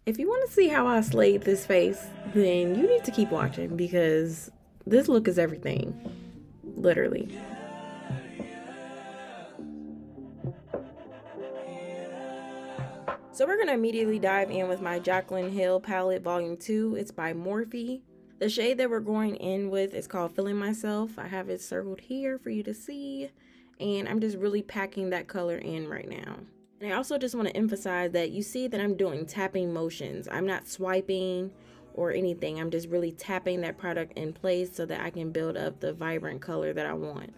If you want to see how I slayed this face, then you need to keep watching because this look is everything. Literally. So we're going to immediately dive in with my Jaclyn Hill palette volume 2. It's by Morphe. The shade that we're going in with is called Feeling Myself. I have it circled here for you to see. And I'm just really packing that color in right now. And I also just want to emphasize that you see that I'm doing tapping motions. I'm not swiping or anything. I'm just really tapping that product in place so that I can build up the vibrant color that I want.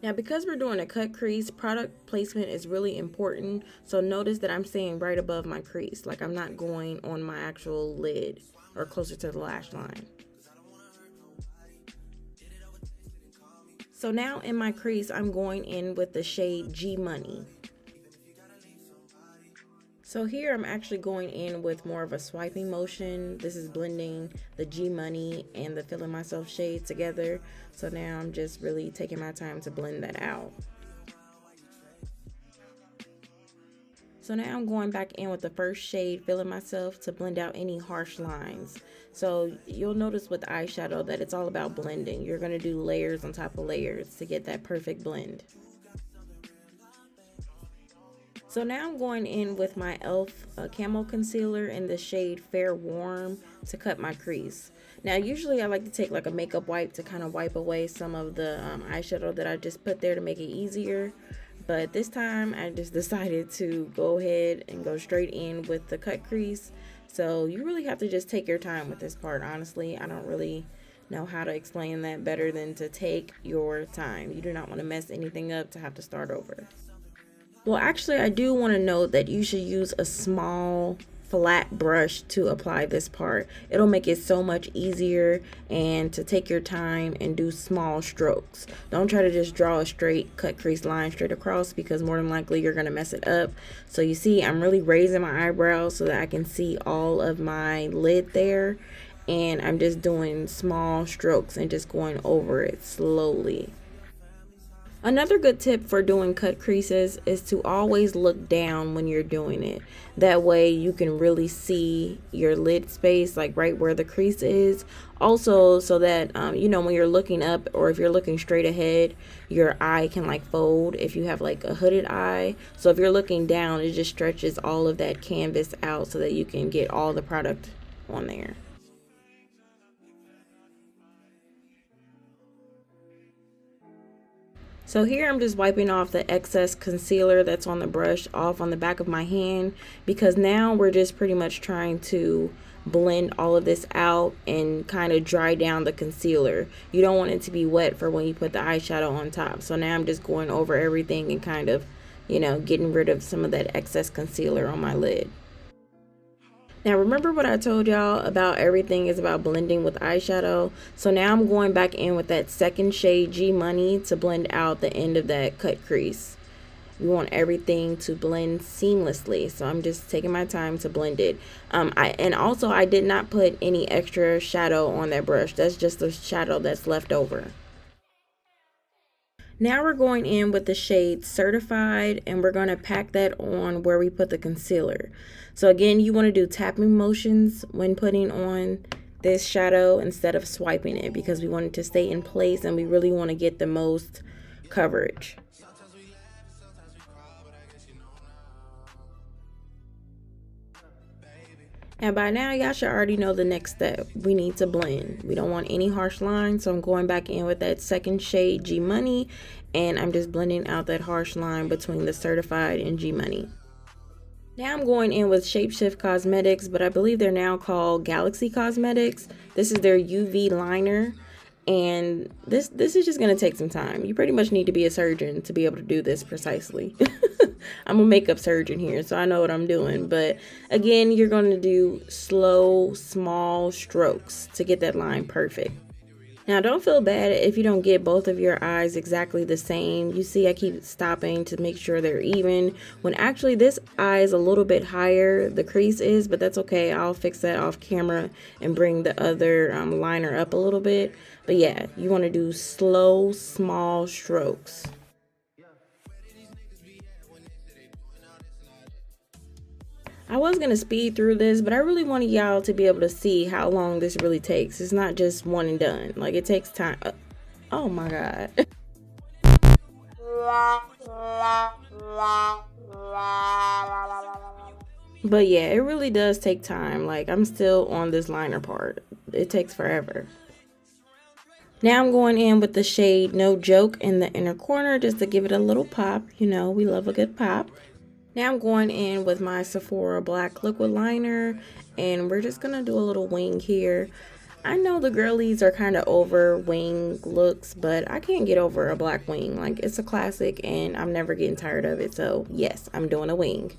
Now, because we're doing a cut crease, product placement is really important. So notice that I'm staying right above my crease. Like I'm not going on my actual lid or closer to the lash line. So now in my crease, I'm going in with the shade G Money. So here I'm actually going in with more of a swiping motion. This is blending the G Money and the Feeling Myself shade together. So now I'm just really taking my time to blend that out. So now I'm going back in with the first shade, Feeling Myself, to blend out any harsh lines. So you'll notice with eyeshadow that it's all about blending. You're going to do layers on top of layers to get that perfect blend. So now I'm going in with my e.l.f. Camo concealer in the shade Fair Warm to cut my crease. Now usually I like to take like a makeup wipe to kind of wipe away some of the eyeshadow that I just put there to make it easier. But this time I just decided to go ahead and go straight in with the cut crease. So you really have to just take your time with this part, honestly. I don't really know how to explain that better than to take your time. You do not want to mess anything up to have to start over. Well, actually, I do want to note that you should use a small flat brush to apply this part. It'll make it so much easier and to take your time and do small strokes. Don't try to just draw a straight cut crease line straight across because more than likely you're going to mess it up. So you see, I'm really raising my eyebrows so that I can see all of my lid there. And I'm just doing small strokes and just going over it slowly. Another good tip for doing cut creases is to always look down when you're doing it. That way you can really see your lid space, like right where the crease is. Also, so that, when you're looking up or if you're looking straight ahead, your eye can like fold if you have like a hooded eye. So if you're looking down, it just stretches all of that canvas out so that you can get all the product on there. So here I'm just wiping off the excess concealer that's on the brush off on the back of my hand because now we're just pretty much trying to blend all of this out and kind of dry down the concealer. You don't want it to be wet for when you put the eyeshadow on top. So now I'm just going over everything and kind of, getting rid of some of that excess concealer on my lid. Now remember what I told y'all about everything is about blending with eyeshadow. So now I'm going back in with that second shade G Money to blend out the end of that cut crease. We want everything to blend seamlessly. So I'm just taking my time to blend it. I did not put any extra shadow on that brush. That's just the shadow that's left over. Now we're going in with the shade Certified and we're going to pack that on where we put the concealer. So again, you want to do tapping motions when putting on this shadow instead of swiping it because we want it to stay in place and we really want to get the most coverage. And by now, y'all should already know the next step. We need to blend. We don't want any harsh lines, so I'm going back in with that second shade G Money, and I'm just blending out that harsh line between the Certified and G Money. Now I'm going in with Shapeshift Cosmetics, but I believe they're now called Galaxy Cosmetics. This is their UV liner. And this is just going to take some time. You pretty much need to be a surgeon to be able to do this precisely. I'm a makeup surgeon here, so I know what I'm doing. But again, you're going to do slow, small strokes to get that line perfect. Now, don't feel bad if you don't get both of your eyes exactly the same. You see, I keep stopping to make sure they're even, when actually this eye is a little bit higher, the crease is, but that's okay. I'll fix that off camera and bring the other liner up a little bit. But yeah, you want to do slow, small strokes. I was going to speed through this, but I really wanted y'all to be able to see how long this really takes. It's not just one and done. Like, it takes time. Oh my God. But yeah, it really does take time. Like, I'm still on this liner part. It takes forever. Now I'm going in with the shade No Joke in the inner corner just to give it a little pop. You know, we love a good pop. Now I'm going in with my Sephora Black Liquid Liner, and we're just going to do a little wing here. I know the girlies are kind of over wing looks, but I can't get over a black wing. Like, it's a classic, and I'm never getting tired of it. So, yes, I'm doing a wing.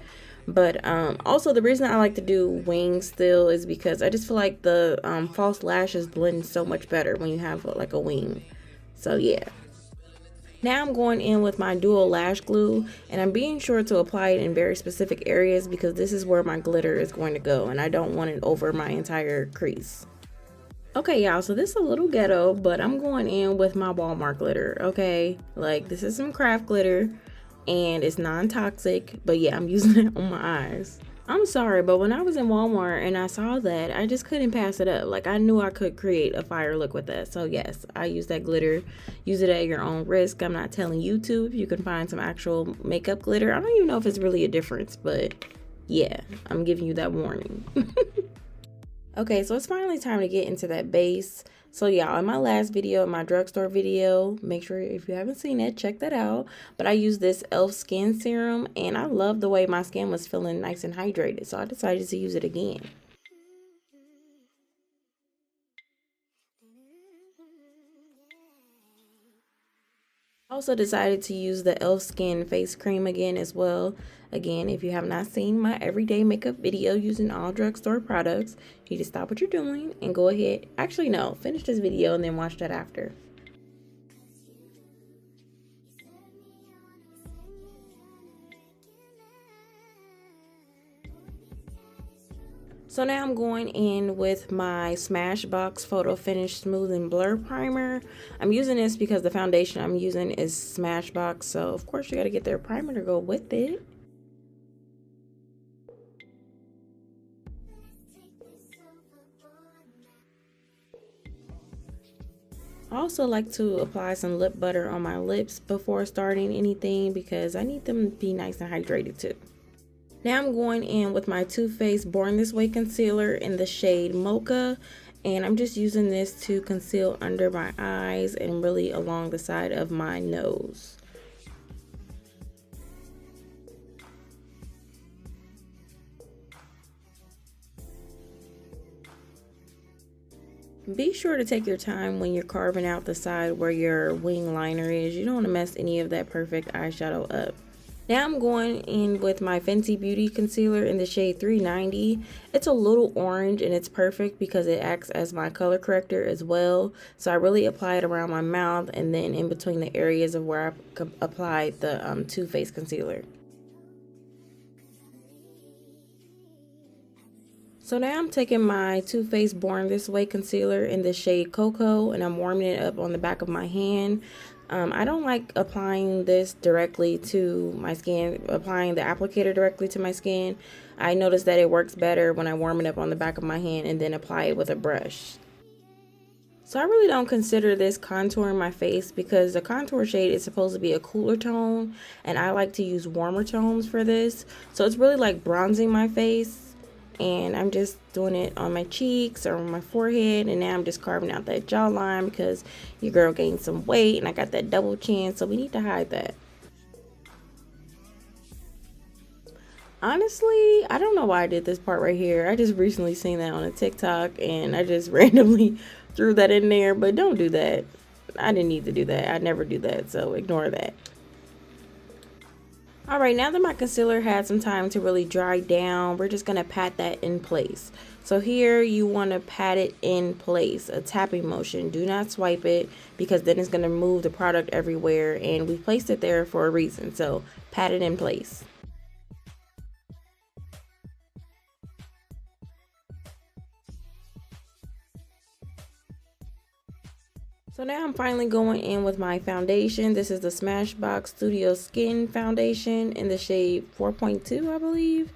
But also, the reason I like to do wings still is because I just feel like the false lashes blend so much better when you have like a wing. So, yeah. Now I'm going in with my dual lash glue, and I'm being sure to apply it in very specific areas because this is where my glitter is going to go, and I don't want it over my entire crease. Okay, y'all, so this is a little ghetto, but I'm going in with my Walmart glitter, okay? Like, this is some craft glitter, and it's non-toxic, but yeah, I'm using it on my eyes. I'm sorry, but when I was in Walmart and I saw that, I just couldn't pass it up. Like, I knew I could create a fire look with that. So yes, I use that glitter. Use it at your own risk. I'm not telling YouTube. You can find some actual makeup glitter. I don't even know if it's really a difference, but yeah, I'm giving you that warning. Okay, so it's finally time to get into that base. So y'all, in my last video, in my drugstore video, make sure if you haven't seen it, check that out. But I used this e.l.f. skin serum, and I love the way my skin was feeling nice and hydrated. So I decided to use it again. Also decided to use the e.l.f. Skin Face Cream again as well. Again, if you have not seen my everyday makeup video using all drugstore products, you need to stop what you're doing and go ahead. Actually, no, finish this video and then watch that after. So now I'm going in with my Smashbox Photo Finish Smooth and Blur Primer. I'm using this because the foundation I'm using is Smashbox, so of course you got to get their primer to go with it. I also like to apply some lip butter on my lips before starting anything because I need them to be nice and hydrated too. Now I'm going in with my Too Faced Born This Way concealer in the shade Mocha, and I'm just using this to conceal under my eyes and really along the side of my nose. Be sure to take your time when you're carving out the side where your wing liner is. You don't want to mess any of that perfect eyeshadow up. Now I'm going in with my Fenty Beauty Concealer in the shade 390. It's a little orange and it's perfect because it acts as my color corrector as well. So I really apply it around my mouth and then in between the areas of where I applied the Too Faced concealer. So now I'm taking my Too Faced Born This Way concealer in the shade Cocoa and I'm warming it up on the back of my hand. I don't like applying this directly to my skin, applying the applicator directly to my skin. I notice that it works better when I warm it up on the back of my hand and then apply it with a brush. So I really don't consider this contouring my face because the contour shade is supposed to be a cooler tone and I like to use warmer tones for this. So it's really like bronzing my face. And I'm just doing it on my cheeks or on my forehead, and now I'm just carving out that jawline because your girl gained some weight and I got that double chin, so we need to hide that. Honestly, I don't know why I did this part right here. I just recently seen that on a TikTok and I just randomly threw that in there, but don't do that. I didn't need to do that. I never do that, so ignore that. Alright, now that my concealer had some time to really dry down, we're just going to pat that in place. So here you want to pat it in place, a tapping motion. Do not swipe it because then it's going to move the product everywhere and we placed it there for a reason. So pat it in place. So now I'm finally going in with my foundation. This is the Smashbox Studio Skin Foundation in the shade 4.2, I believe.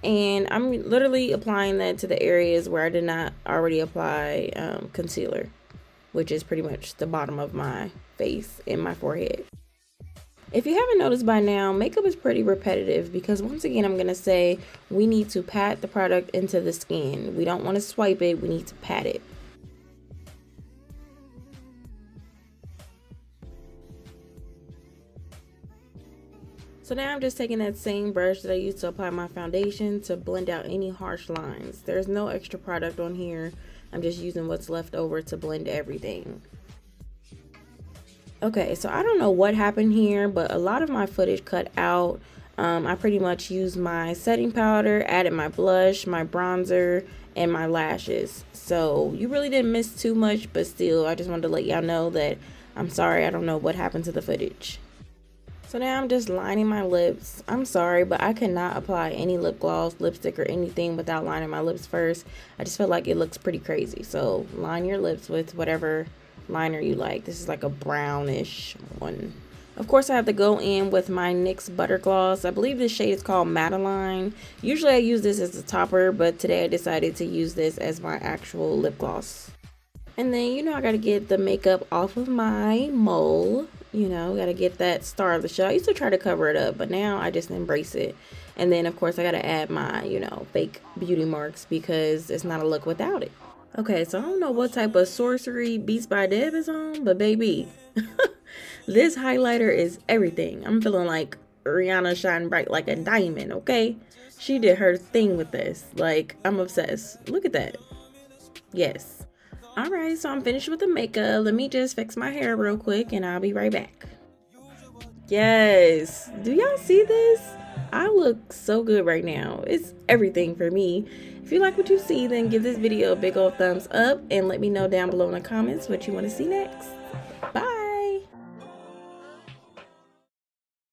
And I'm literally applying that to the areas where I did not already apply concealer, which is pretty much the bottom of my face and my forehead. If you haven't noticed by now, makeup is pretty repetitive because once again, I'm going to say we need to pat the product into the skin. We don't want to swipe it, we need to pat it. So now I'm just taking that same brush that I used to apply my foundation to blend out any harsh lines. There's no extra product on here. I'm just using what's left over to blend everything. Okay, so I don't know what happened here, but a lot of my footage cut out. I pretty much used my setting powder, added my blush, my bronzer, and my lashes. So you really didn't miss too much, but still, I just wanted to let y'all know that I'm sorry, I don't know what happened to the footage. So now I'm just lining my lips. I'm sorry, but I cannot apply any lip gloss, lipstick, or anything without lining my lips first. I just feel like it looks pretty crazy. So line your lips with whatever liner you like. This is like a brownish one. Of course, I have to go in with my NYX Butter Gloss. I believe this shade is called Madeline. Usually I use this as a topper, but today I decided to use this as my actual lip gloss. And then, you know, I gotta get the makeup off of my mole. You know, gotta get that star of the show. I used to try to cover it up, but now I just embrace it. And then, of course, I gotta add my, you know, fake beauty marks because it's not a look without it. Okay, so I don't know what type of sorcery Beatbydeb is on, but baby, this highlighter is everything. I'm feeling like Rihanna shine bright like a diamond, okay? She did her thing with this. Like, I'm obsessed. Look at that. Yes. Alright, so I'm finished with the makeup. Let me just fix my hair real quick and I'll be right back. Yes. Do y'all see this? I look so good right now. It's everything for me. If you like what you see, then give this video a big old thumbs up and let me know down below in the comments what you want to see next. Bye.